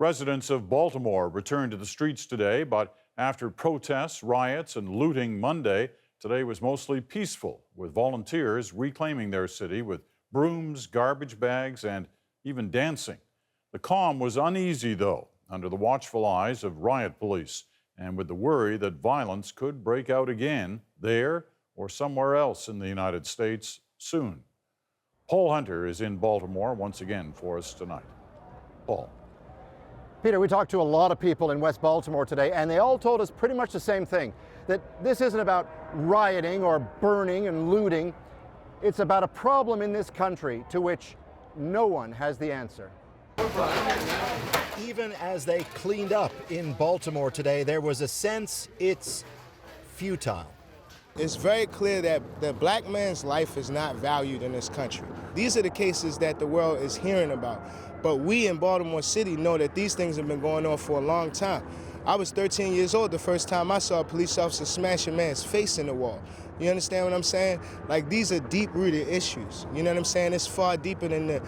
Residents of Baltimore returned to the streets today, but after protests, riots, and looting Monday, today was mostly peaceful, with volunteers reclaiming their city with brooms, garbage bags, and even dancing. The calm was uneasy, though, under the watchful eyes of riot police and with the worry that violence could break out again there or somewhere else in the United States soon. Paul Hunter is in Baltimore once again for us tonight. Paul. Peter, we talked to a lot of people in West Baltimore today, and they all told us pretty much the same thing, that this isn't about rioting or burning and looting. It's about a problem in this country to which no one has the answer. Even as they cleaned up in Baltimore today, there was a sense it's futile. It's very clear that the black man's life is not valued in this country. These are the cases that the world is hearing about. But we in Baltimore City know that these things have been going on for a long time. I was 13 years old the first time I saw a police officer smash a man's face in the wall. You understand what I'm saying? Like, these are deep-rooted issues. You know what I'm saying? It's far deeper than the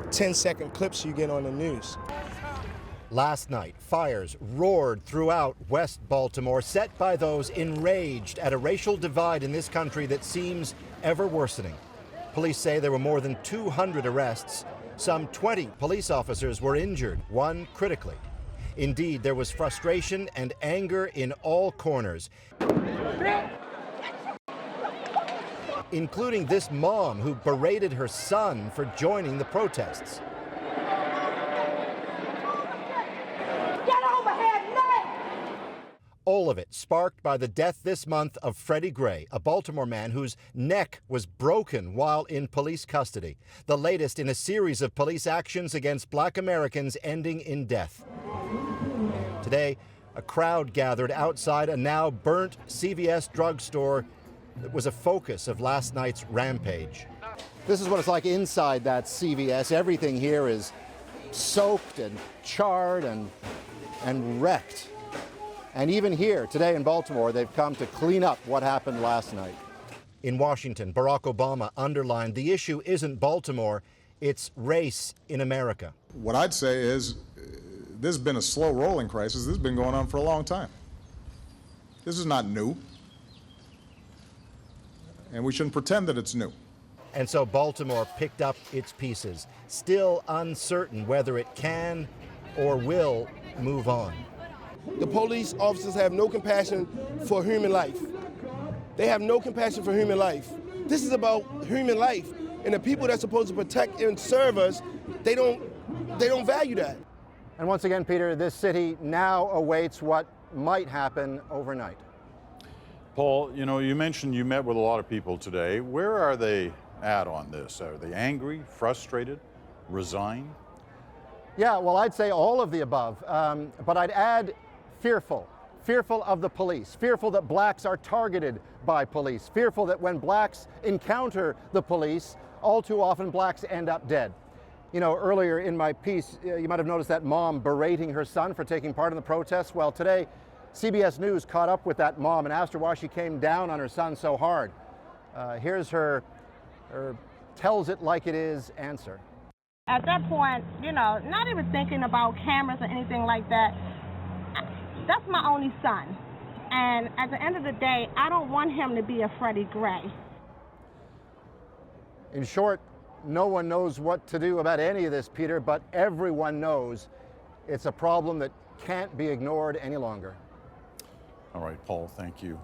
10-second clips you get on the news. Last night, fires roared throughout West Baltimore, set by those enraged at a racial divide in this country that seems ever worsening. Police say there were more than 200 arrests. Some 20 police officers were injured, one critically. Indeed, there was frustration and anger in all corners, including this mom who berated her son for joining the protests. All of it sparked by the death this month of Freddie Gray, a Baltimore man whose neck was broken while in police custody, the latest in a series of police actions against black Americans ending in death. Today, a crowd gathered outside a now burnt CVS drugstore that was a focus of last night's rampage. This is what it's like inside that CVS. Everything here is soaked and charred and wrecked. And even here, today in Baltimore, they've come to clean up what happened last night. In Washington, Barack Obama underlined the issue isn't Baltimore, it's race in America. What I'd say is this has been a slow rolling crisis. This has been going on for a long time. This is not new. And we shouldn't pretend that it's new. And so Baltimore picked up its pieces, still uncertain whether it can or will move on. The police officers have no compassion for human life. They have no compassion for human life. This is about human life. And the people that's supposed to protect and serve us, they don't value that. And once again, Peter, this city now awaits what might happen overnight. Paul, you know, you mentioned you met with a lot of people today. Where are they at on this? Are they angry, frustrated, resigned? Yeah, well, I'd say all of the above, but I'd add fearful of the police, fearful that blacks are targeted by police, fearful that when blacks encounter the police, all too often blacks end up dead. You know, earlier in my piece, you might have noticed that mom berating her son for taking part in the protests. Well, today, CBS News caught up with that mom and asked her why she came down on her son so hard. Here's her tells it like it is answer. At that point, you know, not even thinking about cameras or anything like that, that's my only son. And at the end of the day, I don't want him to be a Freddie Gray. In short, no one knows what to do about any of this, Peter, but everyone knows it's a problem that can't be ignored any longer. All right, Paul, thank you.